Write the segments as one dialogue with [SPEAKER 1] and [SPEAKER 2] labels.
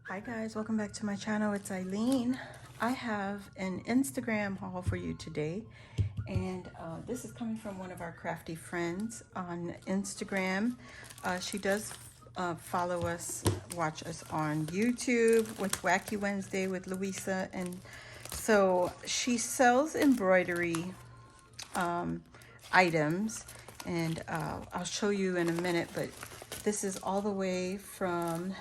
[SPEAKER 1] Hi guys, welcome back to my channel. It's Eileen. I have an Instagram haul for you today, and this is coming from one of our crafty friends on Instagram. She does follow us, watch us on YouTube with Wacky Wednesday with Louisa, and so she sells embroidery items, and I'll show you in a minute, but this is all the way from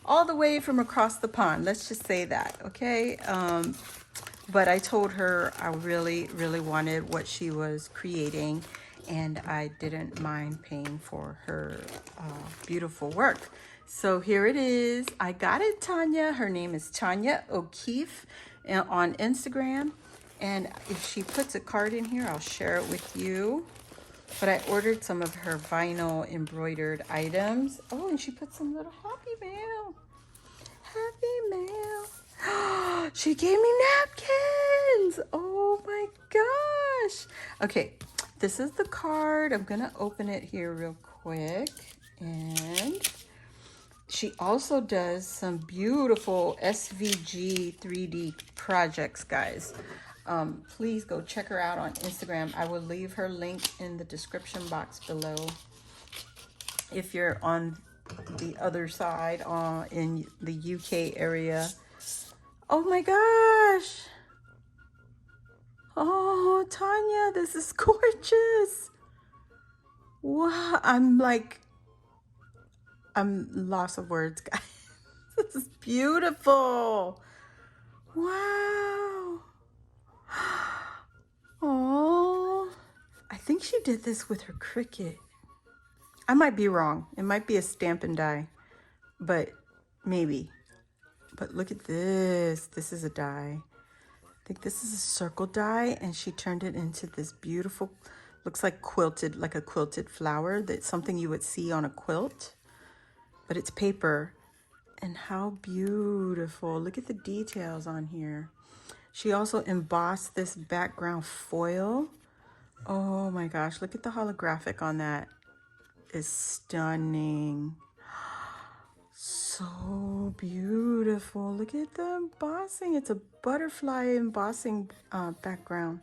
[SPEAKER 1] all the way from across the pond, let's just say that. Okay. But I told her I really wanted what she was creating, and I didn't mind paying for her beautiful work. So here it is. I got it, Tanya. Her name is Tanya O'Keefe on Instagram, and if she puts a card in here, I'll share it with you. But I ordered some of her vinyl embroidered items. Oh, and she put some little happy mail. Happy mail. She gave me napkins. Oh my gosh. Okay, this is the card. I'm going to open it here real quick. And she also does some beautiful SVG 3D projects, guys. Please go check her out on Instagram. I will leave her link in the description box below. If you're on the other side, in the UK area. Oh my gosh. Oh, Tanya, this is gorgeous. Wow, I'm lost of words, guys. This is beautiful. Wow. Oh, I think she did this with her Cricut. I might be wrong. It might be a stamp and die, but maybe. But look at this. This is a die. I think this is a circle die, and she turned it into this beautiful, looks like quilted, like a quilted flower. That's something you would see on a quilt, but it's paper. And how beautiful. Look at the details on here. She also embossed this background foil. Oh my gosh, look at the holographic on that. It's stunning. So beautiful. Look at the embossing. It's a butterfly embossing background.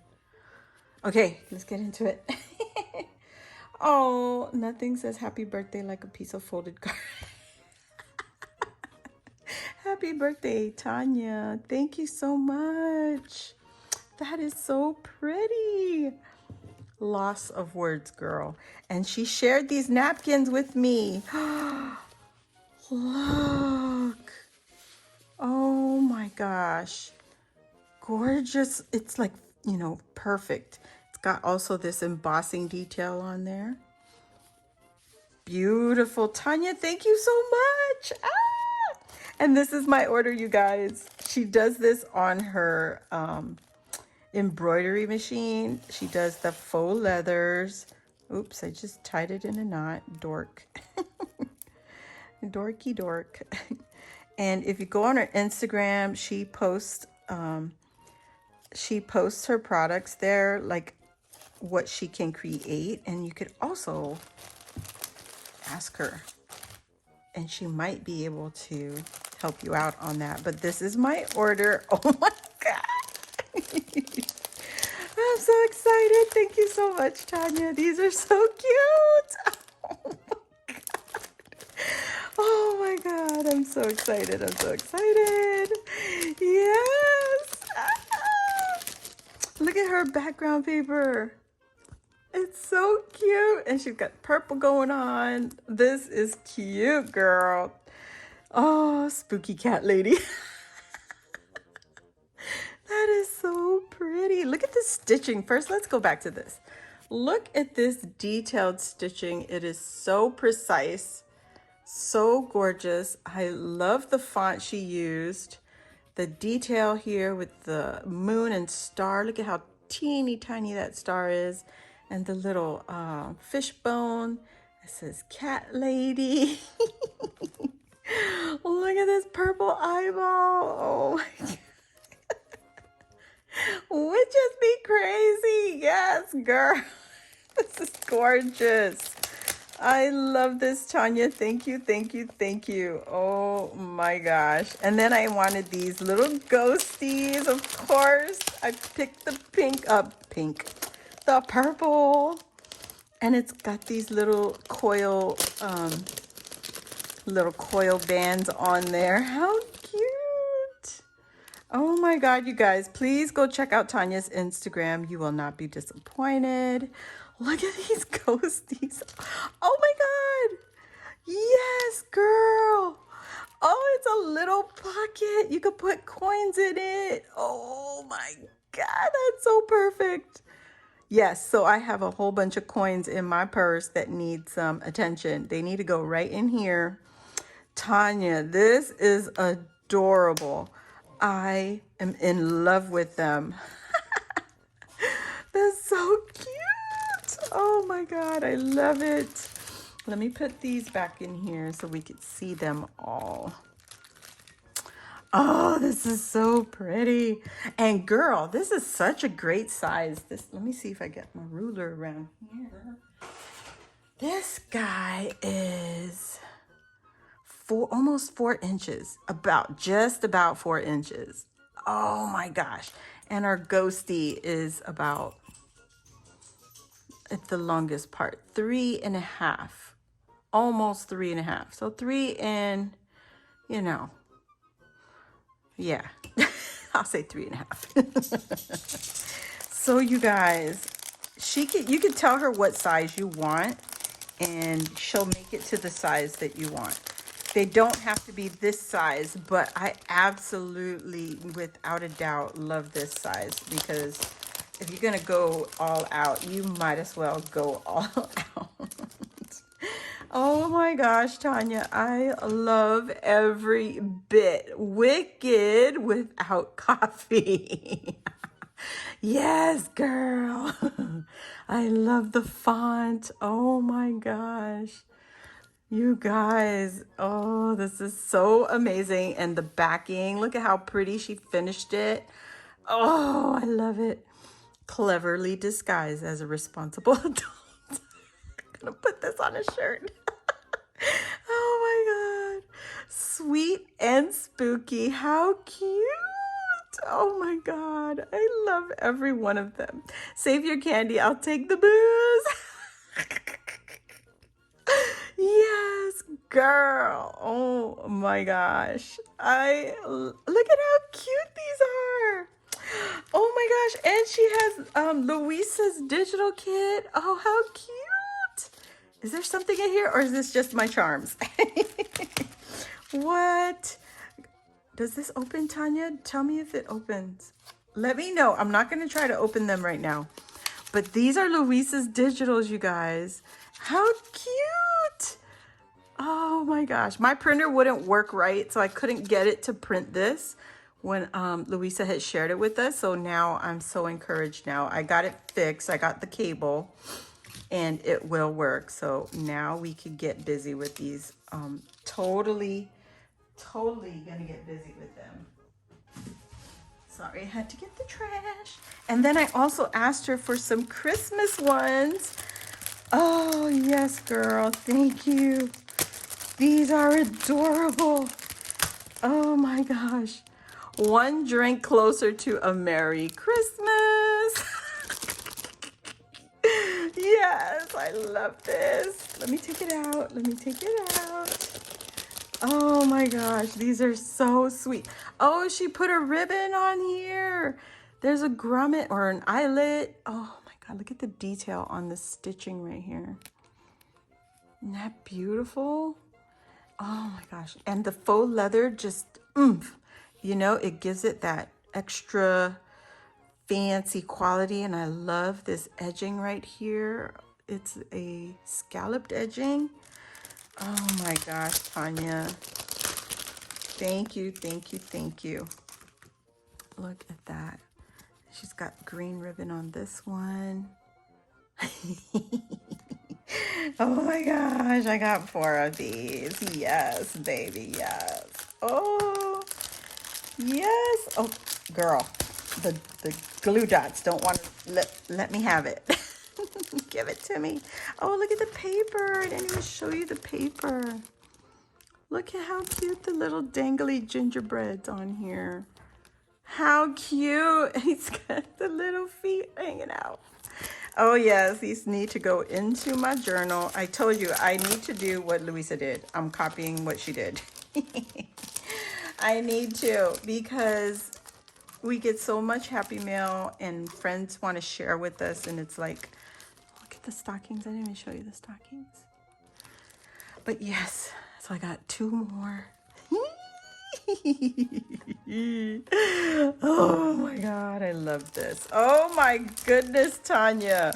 [SPEAKER 1] Okay, let's get into it. Oh, nothing says happy birthday like a piece of folded card. Happy birthday, Tanya. Thank you so much. That is so pretty. Loss of words, girl. And she shared these napkins with me. Look. Oh my gosh. Gorgeous. It's like, perfect. It's got also this embossing detail on there. Beautiful. Tanya, thank you so much. Ah! And this is my order, you guys. She does this on her embroidery machine. She does the faux leathers. Oops, I just tied it in a knot. Dork. Dorky dork. And if you go on her Instagram, she posts her products there, like what she can create, and you could also ask her, and she might be able to help you out on that. But this is my order. Oh my god. I'm so excited. Thank you so much, Tanya. These are so cute. Oh my god, I'm so excited. I'm so excited. Yes. Ah! Look at her background paper. It's so cute. And she's got purple going on. This is cute, girl. Oh, spooky cat lady. That is so pretty. Look at this stitching. First, let's go back to this. Look at this detailed stitching. It is so precise. So gorgeous. I love the font she used. The detail here with the moon and star. Look at how teeny tiny that star is. And the little fishbone. It says cat lady. Look at this purple eyeball. Oh my god. Witches be crazy. Yes, girl. This is gorgeous. I love this, Tanya. Thank you, thank you, thank you. Oh my gosh. And then I wanted these little ghosties, of course. I picked the the purple. And it's got these little coil bands on there. How cute. Oh my God, you guys, please go check out Tanya's Instagram. You will not be disappointed. Look at these ghosties. Oh my God. Yes, girl. Oh, it's a little pocket. You could put coins in it. Oh my God, that's so perfect. Yes, so I have a whole bunch of coins in my purse that need some attention. They need to go right in here. Tanya, this is adorable. I am in love with them. That's so cute. Oh my God, I love it. Let me put these back in here so we could see them all. Oh, this is so pretty. And girl, this is such a great size. Let me see if I get my ruler around here. This guy is almost 4 inches, just about 4 inches. Oh my gosh. And our ghosty is about, at the longest part, 3.5, almost 3.5. So 3 and, yeah, I'll say 3.5. So you guys, you can tell her what size you want and she'll make it to the size that you want. They don't have to be this size, but I absolutely, without a doubt, love this size because if you're gonna go all out, you might as well go all out. Oh my gosh, Tanya, I love every bit. Wicked without coffee. Yes, girl. I love the font. Oh my gosh. You guys, oh, this is so amazing. And the backing, look at how pretty she finished it. Oh, I love it. Cleverly disguised as a responsible adult. I'm gonna put this on a shirt. Oh my God. Sweet and spooky. How cute. Oh my God. I love every one of them. Save your candy. I'll take the booze. Yes, girl. Oh my gosh. Look at how cute these are. Oh my gosh. And she has Luisa's digital kit. Oh, how cute. Is there something in here or is this just my charms? What? Does this open, Tanya? Tell me if it opens. Let me know. I'm not going to try to open them right now. But these are Luisa's digitals, you guys. How cute. Oh my gosh. My printer wouldn't work right, so I couldn't get it to print this when Luisa had shared it with us. So now I'm so encouraged now. I got it fixed. I got the cable and it will work. So now we could get busy with these. Totally gonna get busy with them. Sorry, I had to get the trash. And then I also asked her for some Christmas ones. Oh, yes, girl. Thank you. These are adorable. Oh my gosh. One drink closer to a Merry Christmas. Yes, I love this. Let me take it out. Let me take it out. Oh my gosh, these are so sweet. Oh, she put a ribbon on here. There's a grommet or an eyelet. Oh my God, look at the detail on the stitching right here. Isn't that beautiful? Oh my gosh. And the faux leather just, it gives it that extra fancy quality. And I love this edging right here. It's a scalloped edging. Oh my gosh, Tanya. Thank you, thank you, thank you. Look at that. She's got green ribbon on this one. Oh my gosh, I got 4 of these. Yes, baby, yes. Oh, yes. Oh, girl, the glue dots don't want to let me have it. Give it to me. Oh, look at the paper. I didn't even show you the paper. Look at how cute the little dangly gingerbread's on here. How cute. He's got the little feet hanging out. Oh yes, these need to go into my journal. I told you I need to do what Louisa did. I'm copying what she did. I need to, because we get so much happy mail and friends want to share with us, and it's like, look at the stockings. I didn't even show you the stockings. But yes, so I got 2 more. Oh my God, I love this. Oh my goodness, Tanya.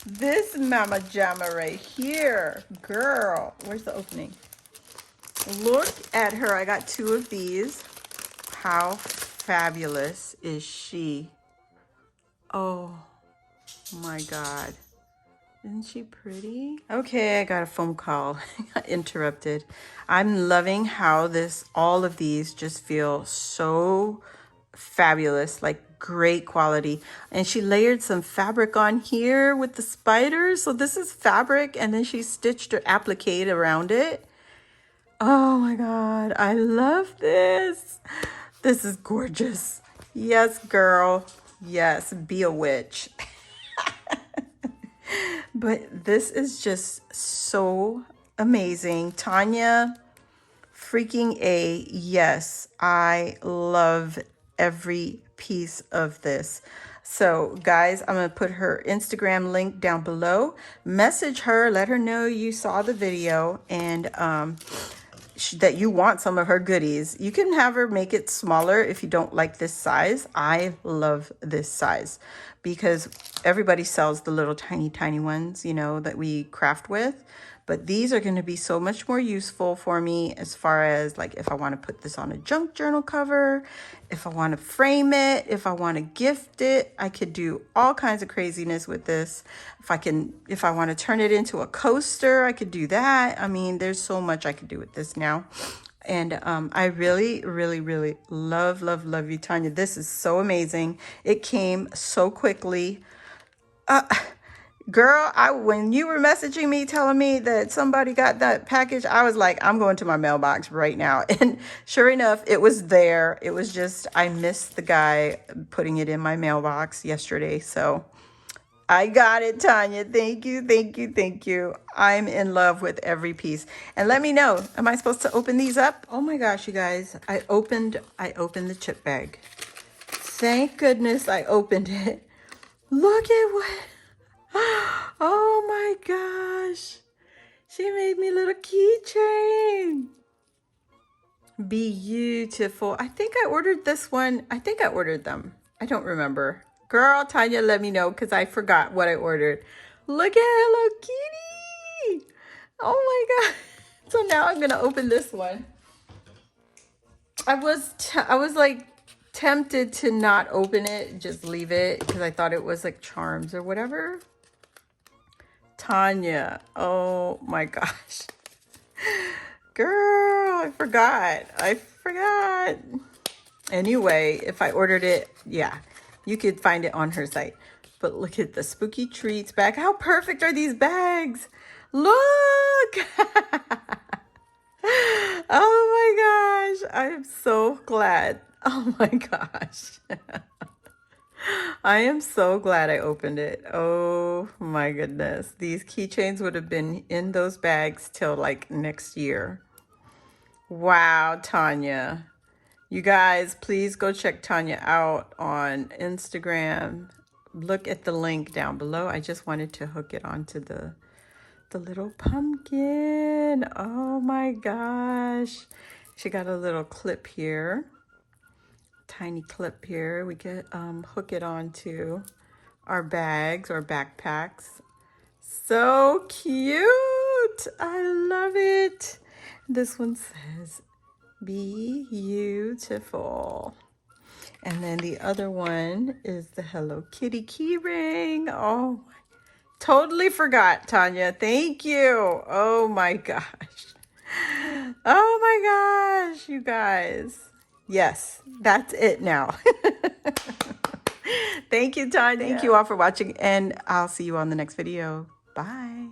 [SPEAKER 1] This mama jamma right here. Girl, where's the opening? Look at her. I got 2 of these. How fabulous is she? Oh my God. Isn't she pretty? Okay, I got a phone call. Interrupted. I'm loving how all of these just feel so fabulous, like great quality. And she layered some fabric on here with the spiders. So this is fabric, and then she stitched or appliqué around it. Oh my God, I love this. This is gorgeous. Yes, girl. Yes, be a witch. But this is just so amazing. Tanya, freaking A. Yes, I love every piece of this. So guys, I'm going to put her Instagram link down below. Message her, let her know you saw the video, and that you want some of her goodies. You can have her make it smaller if you don't like this size. I love this size because everybody sells the little tiny ones, you know, that we craft with. But these are going to be so much more useful for me as far as like if I want to put this on a junk journal cover, if I want to frame it, if I want to gift it. I could do all kinds of craziness with this. If I want to turn it into a coaster, I could do that. I mean, there's so much I could do with this now. And I really, really, really love you, Tanya. This is so amazing. It came so quickly. Girl, when you were messaging me telling me that somebody got that package, I was like, I'm going to my mailbox right now. And sure enough, it was there. It was just, I missed the guy putting it in my mailbox yesterday. So I got it, Tanya. Thank you, thank you, thank you. I'm in love with every piece. And let me know, am I supposed to open these up? Oh my gosh, you guys, I opened the chip bag. Thank goodness I opened it. Look at what... Oh my gosh. She made me a little keychain. Beautiful. I think I ordered this one. I think I ordered them. I don't remember. Girl, Tanya, let me know because I forgot what I ordered. Look at Hello Kitty. Oh my God. So now I'm going to open this one. I was like tempted to not open it, just leave it because I thought it was like charms or whatever. Tanya, oh my gosh. Girl, I forgot. Anyway, if I ordered it, yeah, you could find it on her site. But look at the spooky treats bag. How perfect are these bags? Look. Oh my gosh, I am so glad. Oh my gosh. I am so glad I opened it. Oh my goodness. These keychains would have been in those bags till like next year. Wow, Tanya. You guys, please go check Tanya out on Instagram. Look at the link down below. I just wanted to hook it onto the little pumpkin. Oh my gosh. She got a little clip here. Tiny clip here. We could hook it onto our bags or backpacks. So cute. I love it. This one says beautiful. And then the other one is the Hello Kitty key ring. Oh, totally forgot, Tanya. Thank you. Oh my gosh. Oh my gosh, you guys. Yes, that's it now. Thank you, Tanya. Thank you all for watching, and I'll see you on the next video. Bye.